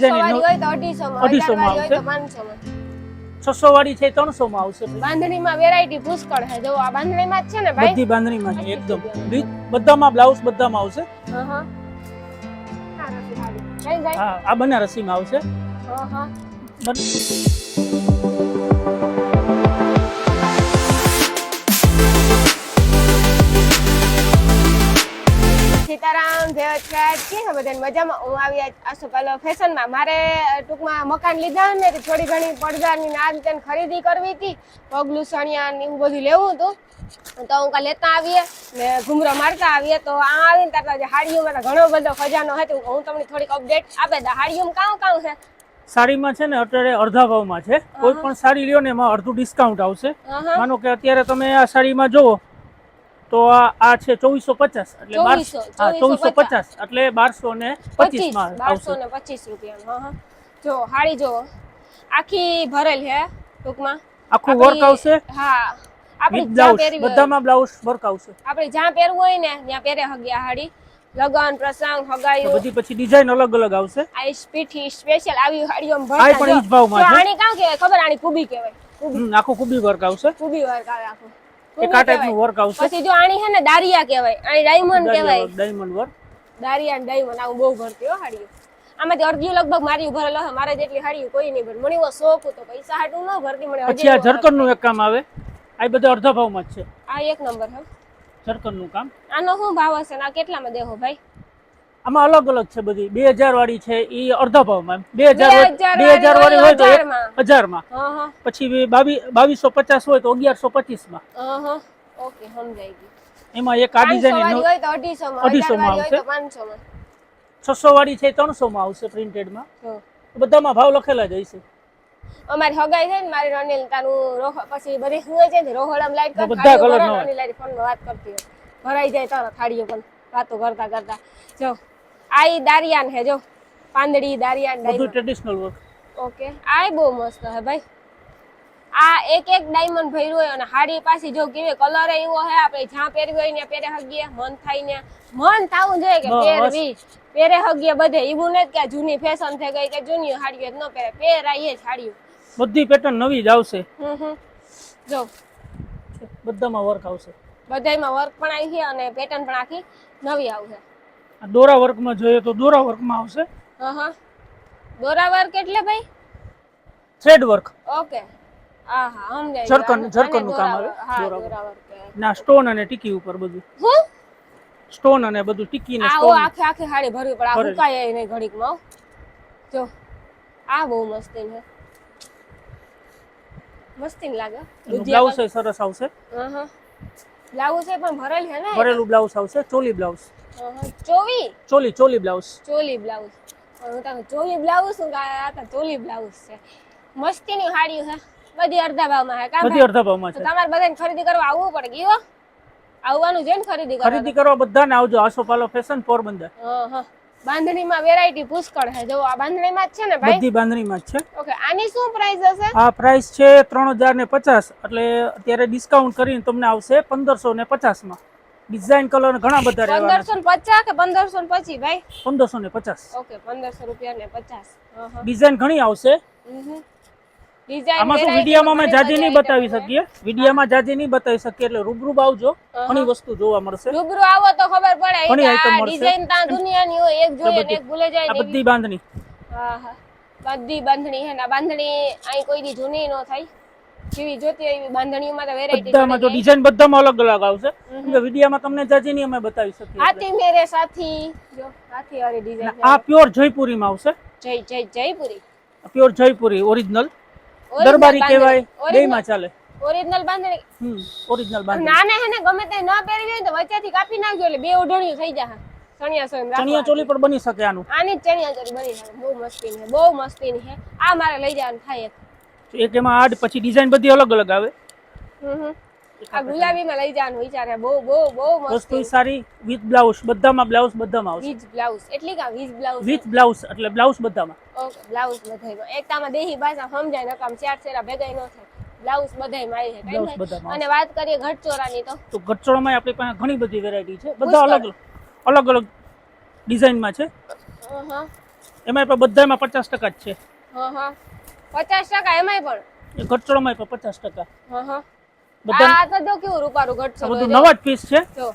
વાળી હોય તો 250 માં, 1000 વાળી હોય તો 500 માં, 600 વાળી છે 300 માં આવશે. બાંધણીમાં વેરાયટી પુષ્કળ છે. જો આ બાંધણીમાં જ છે ને ભાઈ, બધી બાંધણીમાં છે એકદમ. બધામાં બ્લાઉઝ બધામાં આવશે. હા, આ બનારસીમાં આવશે. સીતારામ, જય શ્રી કેમ છે બધાને મજામાં? હું આવી આસોપાલો ફેશનમાં. મારે ટૂંકમાં મકાન લીધા ને થોડી ઘણી પડદાની નાન તેન ખરીદી કરવી હતી, પગલું સણિયા ને એવું બધું લેવું હતું. તો હું કાલે લેતા આવીએ ને ઘુમરો મારતા આવીએ. તો આ આવીને તારા હાડીઓમાં ઘણો બધો ખજાનો હતો. હું તમને થોડીક અપડેટ આપે દઉં. હાડીઓમાં કાઉ છે? સાડીમાં છે ને અત્યારે અડધા ભાવમાં છે. કોઈ પણ સાડી લ્યો ને એમાં અડધું ડિસ્કાઉન્ટ આવશે. માનો કે અત્યારે તમે આ સાડીમાં જોવો તો આ છે 2450, એટલે 2450 એટલે 1225 માં આવશે. 1225 રૂપિયા. જો હાડી જો આખી ભરેલ છે ટૂંકમાં, આખું વર્ક આવશે. હા, આપણે બ્લાઉઝ બધામાં બ્લાઉઝ વર્ક આવશે. આપણે જ્યાં પહેરવું હોય ને ત્યાં પહેરે હગ્યા હાડી. લગન પ્રસંગ હગાયું બધી પછી ડિઝાઇન અલગ અલગ આવશે. આ પીઠી સ્પેશિયલ આવી હાડીઓ ભરતા પણ ઈ જ ભાવમાં છે. આની કાં કહેવાય ખબર? આની કુબી કહેવાય. આખું કુબી વર્ક આવશે. કુબી વર્ક આવે આખું. એક આ ટાઈપનું વર્ક આવશે. પછી જો આની છે ને દારિયા કહેવાય, આની ડાયમંડ કહેવાય. ડાયમંડ વર્ક, દારિયા ડાયમંડ આવું બહુ ભરતી હો હાડીઓ. આમાંથી અડધી લગભગ મારી ભરેલો છે. મારે જેટલી હાડીઓ કોઈ નહીં ભરે. મને એવો શોખ હતો, પૈસા હાટું ન ભરતી. મને પછી આ ઝરકણનું એક કામ આવે. આ બધા અડધા ભાવમાં જ છે. આ એક નંબર છે ઝરકણનું કામ. આનો શું ભાવ હશે? આ કેટલામાં દેહો ભાઈ? આમાં અલગ અલગ છે બધી. 2000 વાળી છે ઈ અડધા ભાવમાં. 2000 વાળી હોય તો 1000 માં. પછી 2250 હોય તો 1125 માં. ઓકે, સમજાઈ ગયું. એમાં એક આ ડિઝાઇન હોય તો 250 માં, 1000 વાળી હોય તો 500 માં, 600 વાળી છે 300 માં આવશે પ્રિન્ટેડ માં. બધામાં ભાવ લખેલા જ હશે. અમારી હગાઈ છે ને મારી રણેલ તાનું પછી બધી હુએ છે ને રોહળામ લાઈટ કર બધા કલર નો લાઈટ ફોન માં વાત કરતી હોય, ભરાઈ જાય તારા થાળીઓ પણ વાતો કરતા કરતા. જો આ ઈ દારિયાન હે, જો પાંદડી દારિયાન બધું ટ્રેડિશનલ વર્ક. ઓકે, આ બહુ મસ્ત હે ભાઈ. આ એક એક ડાયમંડ ભર્યું હોય અને હાડી પાછી જો કેવી કલર એવો હે, આપણે જ્યાં પહેરવી હોય ને પહેરે હગીએ. મન થાય ને મન થાવું જોઈએ કે પહેરવી, પહેરે હગીએ બધે. એવું નથી કે જૂની ફેશન થઈ ગઈ કે જૂની હાડીઓ ન પહેરે, પહેરાય જ હાડીઓ. બધી પેટર્ન નવી જ આવશે. જો બધામાં વર્ક આવશે. બધાયમાં વર્ક પણ આવી છે અને પેટર્ન પણ આખી નવી આવશે. દોરા વર્કમાં જોઈએ તો દોરા વર્કમાં આવશે. દોરા વર્ક એટલે ભાઈ થ્રેડ વર્ક. ઓકે, આહા સમજાય. ઝરકણનું કામ આવે. દોરા વર્ક ના સ્ટોન અને ટીકી ઉપર બધું. સ્ટોન અને બધું ટીકી ને સ્ટોન. આખે આખે હાડી ભરવી પડે. આ હુકાય નહીં ઘડીકમાં. જો આ બહુ મસ્તી છે, મસ્તી લાગે. બ્લાઉઝ સરસ આવશે. બ્લાઉઝ પણ ભરેલ છે ને? ભરેલું બ્લાઉઝ આવશે. Choli blouse. Choli blouse. Choli blouse. હું તો ચોલી બ્લાઉઝ શું આ તો ચોલી બ્લાઉઝ છે. મસ્તીની હાડી છે. બધી અડધા ભાવમાં છે. બધી અડધા ભાવમાં છે. તમારે બધાને ખરીદી કરવા આવવું પડે. ગયો આવવાનું છે ને ખરીદી કરવા બધાને આવજો. આસોપાલો ફેશન પોરબંદર. બાંધણીમાં વેરાયટી પુષ્કળ છે. જો આ બાંધણીમાં જ છે ને ભાઈ? બધી બાંધણીમાં જ છે. ઓકે, આની શું પ્રાઇસ હશે? આ પ્રાઇસ છે 3050, એટલે અત્યારે ડિસ્કાઉન્ટ કરીને તમને આવશે 1550 માં. ડિઝાઇન કલર ઘણા બધા રહેવાના. 1550 કે 1525 ભાઈ? 1550. ઓકે, 1500 રૂપિયા ને 50. ડિઝાઇન ઘણી આવશે. આમાં શું વિડીયોમાં અમે જાજી નહીં બતાવી શકીએ. વિડીયોમાં જાજી નહીં બતાવી શકીએ, એટલે રૂબરૂ આવજો. ઘણી વસ્તુ જોવા મળશે. રૂબરૂ આવો તો ખબર પડે ઘણી કે આઈટમ આ મળશે. ડિઝાઇન તા દુનિયાની હોય, એક જોઈએ ને એક ભૂલે જાય. આ બધી બાંધણી. બધી બાંધણી હે ના. બાંધણી અહીં કોઈ દી જૂની ન થાય. જેવી જોતી હોય એવી બાંધણીઓમાં તો વેરાયટી બધામાં જો ડિઝાઇન બધામાં અલગ અલગ આવશે. કે વિડીયોમાં તમને જાજી નહીં અમે બતાવી શકીએ. હાથી મેરે સાથી, જો હાથી વાળી ડિઝાઇન. આ પ્યોર જયપુરીમાં આવશે. જયપુરી. Pure Jaipuri original. દરબારી કહેવાય, બેયમાં ચાલે. ઓરિજિનલ બાંધણી. ઓરિજિનલ બાંધણી. નાને હે ને ગમે તે ન પહેરવી હોય તો વચ્ચેથી કાપી નાખજો એટલે બે ઓઢણીયું થઈ જાય. ચણિયા ચોલી પર બની શકે આનું. આની ચણિયા ચોલી બની શકે. બહુ મસ્તીની છે, બહુ મસ્તીની છે. આ મારે લઈ જવાનું થાય એક એમાં આડ પછી ડિઝાઇન બધી અલગ અલગ આવે. આ ગુલાબીમાં લઈ જવાનું વિચારે. બહુ બહુ બહુ મસ્ત વસ્તુ સારી. વિથ બ્લાઉઝ બધામાં આવશે. વિથ બ્લાઉઝ એટલે કે વિથ બ્લાઉઝ. વિથ બ્લાઉઝ એટલે બ્લાઉઝ બધામાં. ઓકે, બ્લાઉઝ બધાયમાં. એકતામાં દેહી ભાષા સમજાય નકામ ચાર ચેરા ભેગાય ન થાય. બ્લાઉઝ બધાયમાં આવી છે. અને વાત કરીએ ઘટચોરાની તો ઘટચોરામાં આપણી પાસે ઘણી બધી વેરાયટી છે. બધા અલગ અલગ ડિઝાઇનમાં છે. એમાં પણ બધામાં 50% જ છે. હા હા 50% એમાંય પણ એ ઘટચોળમાં પણ 50%. હા હા બધા આ તો જો કેવું રૂપારું ઘટશે આ બધું નવા જ પીસ છે. જો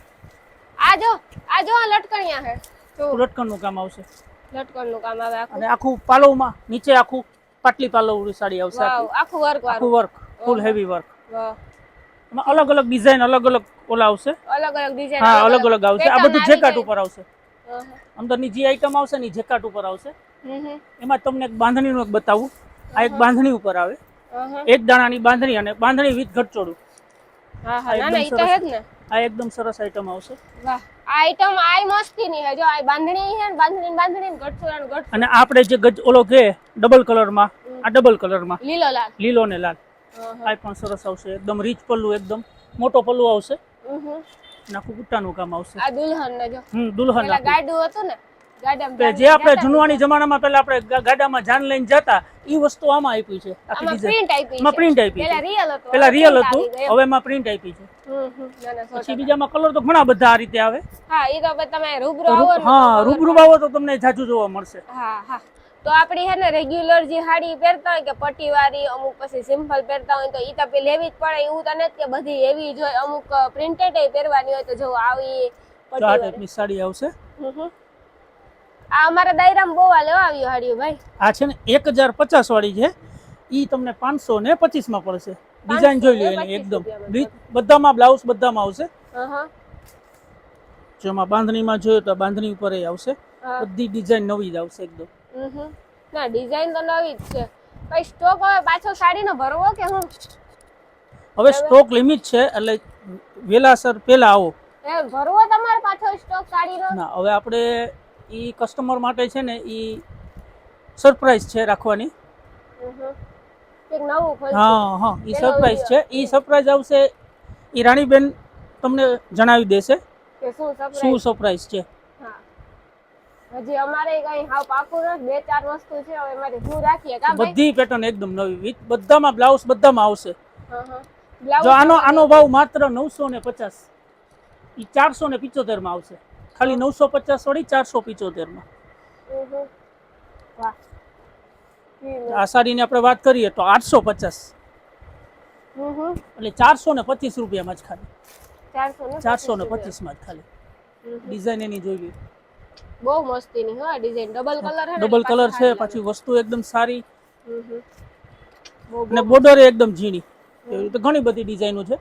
આ જો આ લટકણિયા છે જો લટકણનું કામ આવશે લટકણનું કામ આવે આખું અને આખું પાલવમાં નીચે આખું પાટલી પાલવવાળી સાડી આવશે. વાવ આખું વર્ક આખું વાળું વર્ક ફૂલ હેવી વર્ક. વાહ એમાં અલગ અલગ ડિઝાઇન અલગ અલગ ઓલા આવશે. અલગ અલગ ડિઝાઇન હા અલગ અલગ આવશે. આ બધું જેકાટ ઉપર આવશે. હા અંદરની જે આઈટમ આવશે ને જેકાટ ઉપર આવશે. હમ એમાં તમને એક બાંધણીનું એક બતાવું. આ એક બાંધણી ઉપર આવે. હા એક દાણાની બાંધણી અને બાંધણી વિથ ઘટચોળું. હા આ ના એકદમ ના ઈ તો સરસ હે જ ને આ એકદમ સરસ આઈટમ આવશે. વાહ આ આઈટમ આય મસ્તી ની હે જો આ બાંધણી હે ને બાંધણી ઘટસોળાનું ઘટસોળું અને આપણે જે ગજ ઓલો કે ડબલ કલરમાં આ ડબલ કલરમાં લીલો લાલ લીલો ને લાલ હા આ પણ સરસ આવશે. એકદમ રીચ પલ્લું એકદમ મોટો પલ્લું આવશે. હા અને આખું બુટ્ટાનું કામ આવશે. આ દુલ્હન ને જો દુલ્હન પેલા આખું. ગાડું હતું ને ગાડામાં જે આપણે જૂનવાણી જમાનામાં પેલા આપણે ગાડામાં જાન લઈને જતા ઈ વસ્તુ આમાં આપી છે. આખી આમાં ડિઝાઇન પ્રિન્ટ આપી એમાં છે પ્રિન્ટ આપી પેલા છે. રિયલ હતું પેલા હવે રિયલ print હતું આવી ગયું હવે એમાં પ્રિન્ટ આપી છે. ના ના 100%. પછી બીજામાં કલર તો ઘણા બધા આ રીતે આવે. હા ઈ તો પછી તમે રૂબરૂ આવો ને હા તો રૂબરૂ આવો તો તમને જાજુ જોવા મળશે. હા હા તો આપણી હે ને રેગ્યુલર જે સાડી પહેરતા હોય કે પટ્ટીવાળી અમુક પછી સિમ્પલ પહેરતા હોય તો ઈ તો લેવી જ પડે એવું તો નથી કે બધી એવી જ હોય. અમુક પ્રિન્ટેડ પહેરવાની હોય તો જો આવી તો આ ટાઈપની સાડી આવશે. આ અમારા દાયરામાં બહુ આ લેવા આવ્યો હાડીઓ ભાઈ. આ છે ને 1050 વાળી છે. ઈ તમને 525 માં પડશે. ડિઝાઇન જોઈ લો એની એકદમ બધામાં બ્લાઉઝ બધામાં આવશે. જેમાં બાંધણીમાં જોયો તો બાંધણી ઉપર આવશે. બધી ડિઝાઇન નવી જ આવશે એકદમ. ના ડિઝાઇન તો નવી જ છે. કઈ સ્ટોક હવે પાછો સાડીનો ભરવો કે હું? હવે સ્ટોક લિમિટ છે એટલે વેલાસર પહેલા આવો. એ ભરવો તમારે પાછો સ્ટોક સાડીનો? ના હવે આપણે ઈ કસ્ટમર માટે છે ને ઈ સરપ્રાઈઝ છે રાખવાની. નવું ખોલશું. હા હા ઈ સરપ્રાઈઝ છે. ઈ સરપ્રાઈઝ આવશે ઈ રાણીબેન તમને જણાવી દેશે કે શું સરપ્રાઈઝ છે. હા હજી અમારે કઈ હાવ પાકું નથી. 2-4 વસ્તુ છે હવે એમાંથી હું રાખીએ કા ભાઈ? બધી પેટર્ન એકદમ નવી બધામાં બ્લાઉઝ બધામાં આવશે. જો બ્લાઉઝ આનો ભાવ માત્ર 950. ઈ 475 માં આવશે. ખાલી 950 વાળી 475 માં. વાહ આ સાડીની આપણે વાત કરીએ તો 850. એટલે 425 રૂપિયામાં જ ખાલી. 425 માં જ ખાલી. ડિઝાઇન એની જોઈ લો. બહુ મસ્તીની હો ડિઝાઇન. ડબલ કલર હે ને ડબલ કલર છે. પાછી વસ્તુ એકદમ સારી બહુ અને બોર્ડર એકદમ ઝીણી. એવી રીતે ઘણી બધી ડિઝાઇનો છે.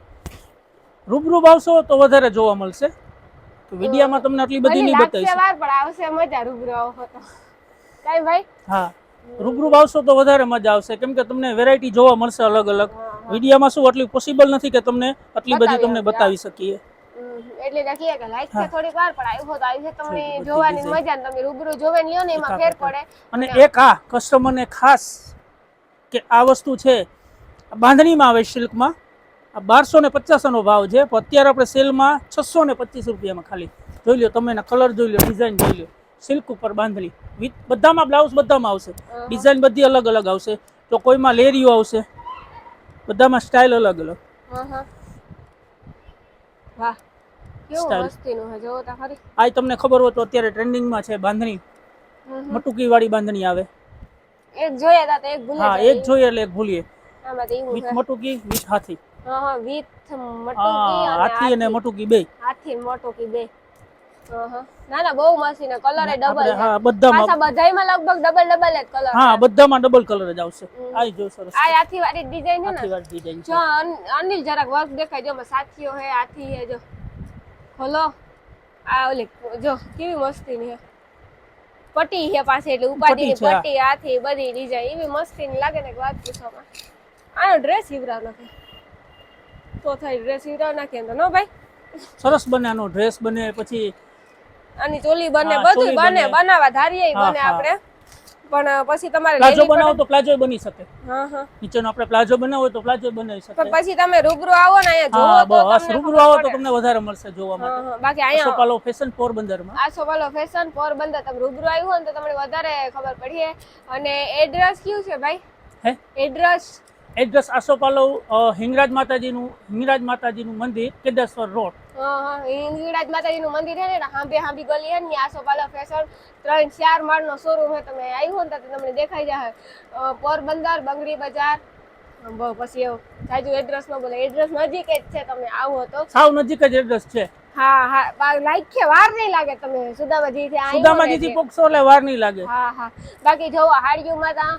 રૂબરૂ આવશો તો વધારે જોવા મળશે. તો વિડીયામાં તમને આટલી બધી નહીં બતાવીશ. વાર પણ આવશે મજા રૂબરૂ આવો તો. કઈ ભાઈ? હા રૂબરૂ આવશો તો વધારે મજા આવશે કેમ કે તમને વેરાયટી જોવા મળશે અલગ અલગ. વિડીયામાં શું આટલી પોસિબલ નથી કે તમને આટલી બધી તમને બતાવી શકીએ. એટલે લખીએ કે લાઈક છે થોડીક વાર પણ આવ્યો તો આવી છે તમને જોવાની મજા ને તમે રૂબરૂ જોવે ને લ્યો ને એમાં ફેર પડે. અને એક આ કસ્ટમરને ખાસ કે આ વસ્તુ છે બાંધણીમાં આવે સિલ્કમાં. આ 1250 નો ભાવ છે પણ અત્યારે આપણે સેલમાં 625 રૂપિયામાં ખાલી. જોઈ લો તમે એના કલર જોઈ લો ડિઝાઇન જોઈ લો. સિલ્ક ઉપર બાંધણી વિથ બધામાં બ્લાઉઝ બધામાં આવશે. ડિઝાઇન બધી અલગ અલગ આવશે. તો કોઈમાં લેરીઓ આવશે. બધામાં સ્ટાઇલ અલગ અલગ. વાહ કેવું મસ્તીનું હે જોવો તો ખરી. આ તમને ખબર હોય તો અત્યારે ટ્રેન્ડિંગમાં છે બાંધણી. મટુકી વાળી બાંધણી આવે. એક જોઈએ તો એક ભૂલે હા એક જોઈએ એટલે એક ભૂલીએ. આમાં તો એવું વિથ છે. મટુકી વિથ હાથી. વિથ મટુકી અને હાથી અને મટુકી બે. હાથી મટુકી બે. ના ના બહુ મસ્તી ને કલર એ ડબલ છે. હા બધામાં પાછા બધાયમાં લગભગ ડબલ જ કલર. હા બધામાં ડબલ કલર જ આવશે. આ જો સરસ. આ હાથી વાળી ડિઝાઇન છે ને. હાથી વાળી ડિઝાઇન છે. જો અનિલ જરાક વર્ક દેખાય જો સાથીઓ હે હાથી હે જો. ખોલો આ ઓલી જો કેવી મસ્તીની હે. પટ્ટી છે પાછી એટલે ઉપાડીની પટ્ટી હાથી બધી ડિઝાઇન એવી મસ્તીની લાગે ને વાત પૂછવામાં. આનો ડ્રેસ સીવરાવ નાખે તો થાય ડ્રેસ સીવરાવ નાખીએ તો નો ભાઈ. સરસ બને આનો ડ્રેસ બને પછી આની ચોલી બને બધું બને બનાવવા ધારીએ બને આપણે પણ પછી તમારે પ્લાઝો બનાવો તો પ્લાઝો બની શકે. હા નીચેનો આપણે પ્લાઝો બનાવો તો પ્લાઝો બનાવી શકે. પણ પછી તમે રૂબરૂ આવો ને અહીંયા જોવો તો તમને રૂબરૂ આવો તો તમને વધારે મળશે જોવા માટે. બાકી અહીંયા આસોપાલવ ફેશન પોરબંદરમાં. આસોપાલવ ફેશન પોરબંદર તમે રૂબરૂ આવ્યું હોય ને તો તમને વધારે ખબર પડીએ. અને એડ્રેસ કયું છે ભાઈ? હે એડ્રેસ આસોપાલવ હિંગરાજ માતાજીનું મંદિર કેદાસર રોડ. હિંગળાજ માતાજીનું મંદિર છે ને હાંભે હાંભી ગલી છે ને આસોપાલવ ફેશન 3-4 માળનો શોરૂમ છે. તમે આવ્યો ને તો તમને દેખાઈ જાય. પોરબંદર બંગડી બજાર. પછી એવું સાજુ એડ્રેસ ન બોલે, એડ્રેસ નજીક જ છે. તમે આવો તો સાવ નજીક જ એડ્રેસ છે. હા લાઈક વાર નહીં લાગે. તમે સુદામાજી થી આવ્યો સુદામાજી થી પોક્ષો એટલે વાર નહીં લાગે. હા બાકી જો હાડીઓમાં તા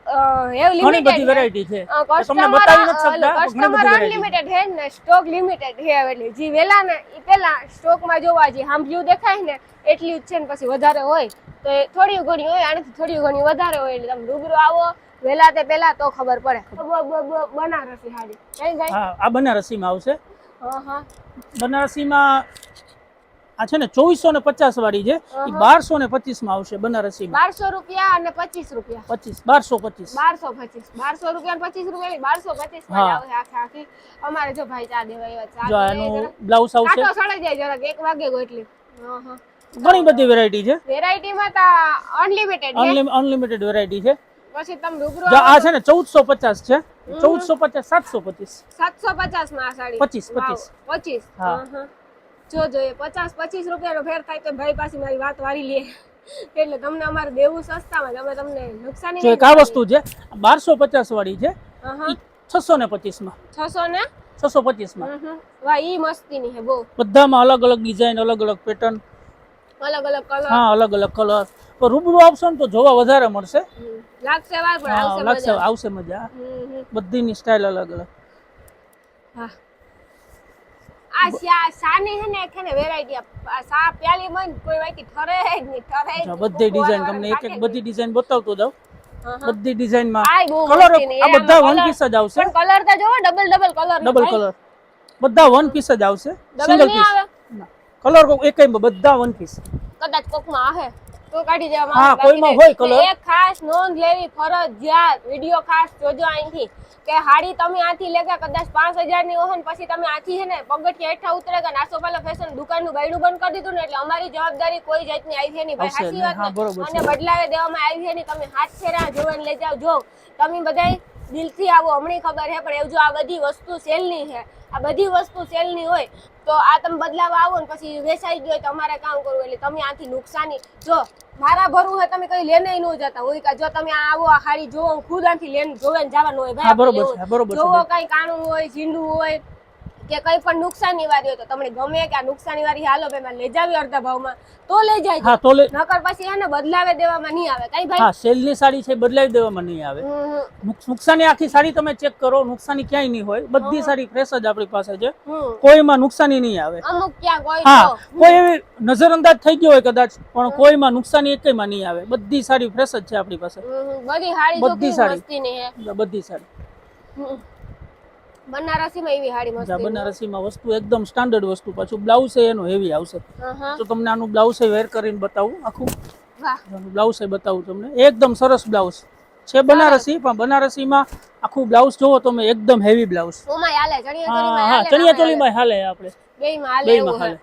એવું ઘણી બધી વેરાયટી છે. તમને બતાવી નથી શકતા. કસ્ટમર અનલિમિટેડ છે ને સ્ટોક લિમિટેડ છે. એટલે જે વેલા ને ઈ પેલા સ્ટોક માં જોવા જે હાંભ્યું દેખાય ને એટલી જ છે ને પછી વધારે હોય તો થોડી ઘણી હોય, આનાથી થોડી ઘણી વધારે હોય. એટલે તમે રૂબરૂ આવો વેલા તે પેલા તો ખબર પડે. બનારસી હાડી કઈ જાય? હા, આ બનારસીમાં આવશે. હા બનારસીમાં આ છે ને 2450 વાળી છે. ઈ 1225 માં આવશે બનારસીમાં. 1200 રૂપિયા અને 25 રૂપિયા. 1225 1200 રૂપિયા અને 25 રૂપિયા 1225 માં આવે આખી. અમારે જો ભાઈ ચા દેવા એવા ચા. જો આનું બ્લાઉઝ આવશે. કાટો સળે જાય જરાક 1 વાગે ગો એટલી. ઘણી બધી વેરાયટી છે. વેરાયટી માં તા અનલિમિટેડ છે. અનલિમિટેડ વેરાયટી છે. પછી તમે રૂબરૂ જો આ છે ને 1450 છે. 1450 725 750 માં આ સાડી 25 હા જો એ 50-25 રૂપિયાનો ફેર થાય તો ભાઈ પાસે મારી વાત વારી લે. એટલે તમને અમારે દેવું સસ્તામાં અમે તમને નુકસાની જો એક આ વસ્તુ છે 1250 વાળી છે. 625 માં 625 માં. વાહ ઈ મસ્તીની છે બહુ. બધામાં અલગ અલગ ડિઝાઇન, અલગ અલગ પેટર્ન, અલગ અલગ કલર. હા અલગ અલગ કલર. તો રૂબરૂ આવશો ને તો જોવા વધારે મળશે. લાગશે વાર પણ આવશે મજા. બધીની સ્ટાઇલ અલગ અલગ. હા આ સાની છે ને કે વેરાયટી સા પ્યાલી મન કોઈ વાકી ઠરે જ નહીં. બધી ડિઝાઇન તમને એક બધી ડિઝાઇન બતાવતો જાવ. બધી ડિઝાઇન માં કલર આ બધા વન પીસ જ આવશે. પણ કલર તો જોવો ડબલ કલર. બધા વન પીસ જ આવશે. સિંગલ પીસ કલર એકય બધા વન પીસ. કદાચ કોકમાં આવે તો કાઢી દેવામાં આવે. હા કોઈમાં હોય કલર. એક ખાસ નોંધ લેવી ફરજિયાત. વિડિયો ખાસ જોજો અહીંથી કે હાડી તમે આથી લેગા કદાચ 5000 ની હોય ને પછી તમે આથી છે ને પગથિયા હેઠા ઉતરેગા આસોપાલવ ફેશન દુકાનનું ગાયડું બંધ કરી દીધું ને એટલે અમારી જવાબદારી કોઈ જાતની આવી છે નહીં ભાઈ. સાચી વાત ને અને બદલાવે દેવામાં આવી છે નહીં. તમે હાથ ફેરા જોઈને લઈ જાવ. જો તમે બધાય દિલથી આવો હમણાં ખબર છે પણ એવું જો આ બધી વસ્તુ સેલની છે, આ બધી વસ્તુ સેલની હોય તો આ તમે બદલાવા આવો ને પછી વેચાઈ ગયો તો અમારે કામ કરવું. એટલે તમે આથી નુકસાની જો મારા ભરવું હોય તમે કઈ લેને ન જતા હોય કે જો તમે આવો આ હાડી જોવો ખુદ આથી લેને જોવે ને જવાનું હોય ભાઈ. જોવો કઈ કાણું હોય, ઝીંડું હોય કે કઈ પણ નુકસાની વાળી હોય તો તમને ગમે કે આ નુકસાની વાળી હાલો ભાઈ લઈ જાવી અડધા ભાવમાં તો લઈ જાય. હા તો નકર પછી એને બદલાવે દેવામાં નહીં આવે કઈ ભાઈ. હા સેલની સાડી છે બદલાવી દેવામાં નહીં આવે. નુકસાની આખી સાડી તમે ચેક કરો, નુકસાની ક્યાંય નહીં હોય. બધી સાડી ફ્રેશ જ આપણી પાસે છે. કોઈમાં નુકસાની નહીં આવે. અમુક ક્યાં કોઈ કોઈ એવી નજરઅંદાજ થઈ ગયો હોય કદાચ પણ કોઈમાં નુકસાની એકયમાં નહીં આવે. બધી સાડી ફ્રેશ જ છે આપણી પાસે. બધી સાડી બધી સાડી બનારસીમાં એવી હાડી મસ્ત. બનારસીમાં વસ્તુ એકદમ સ્ટાન્ડર્ડ વસ્તુ. પાછું બ્લાઉઝ છે એનો હેવી આવશે. તો તમને આનું બ્લાઉઝ વેર કરીને બતાવું આખું. બ્લાઉઝ બતાવું તમને. એકદમ સરસ બ્લાઉઝ છે બનારસી. પણ બનારસીમાં આખું બ્લાઉઝ જોવો તમે એકદમ હેવી બ્લાઉઝ. ચણિયા ચોલીમાં હાલે આપણે બેયમાં હાલે.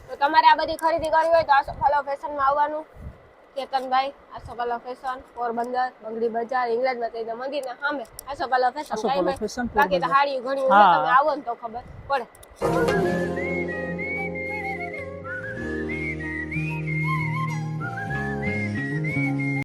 તો તમારે આ બધી ખરીદી કરવી હોય તો આસોપાલવ ફેશનમાં આવવાનું. કેતનભાઈ આસોપાલવ ફેશન પોરબંદર બંગડી બજાર ઇંગ્લેન્ડ માં મંદિરના સામે આસોપાલવ ફેશન. બાકી તો હાડી ઘણી તમે આવો ને તો ખબર પડે.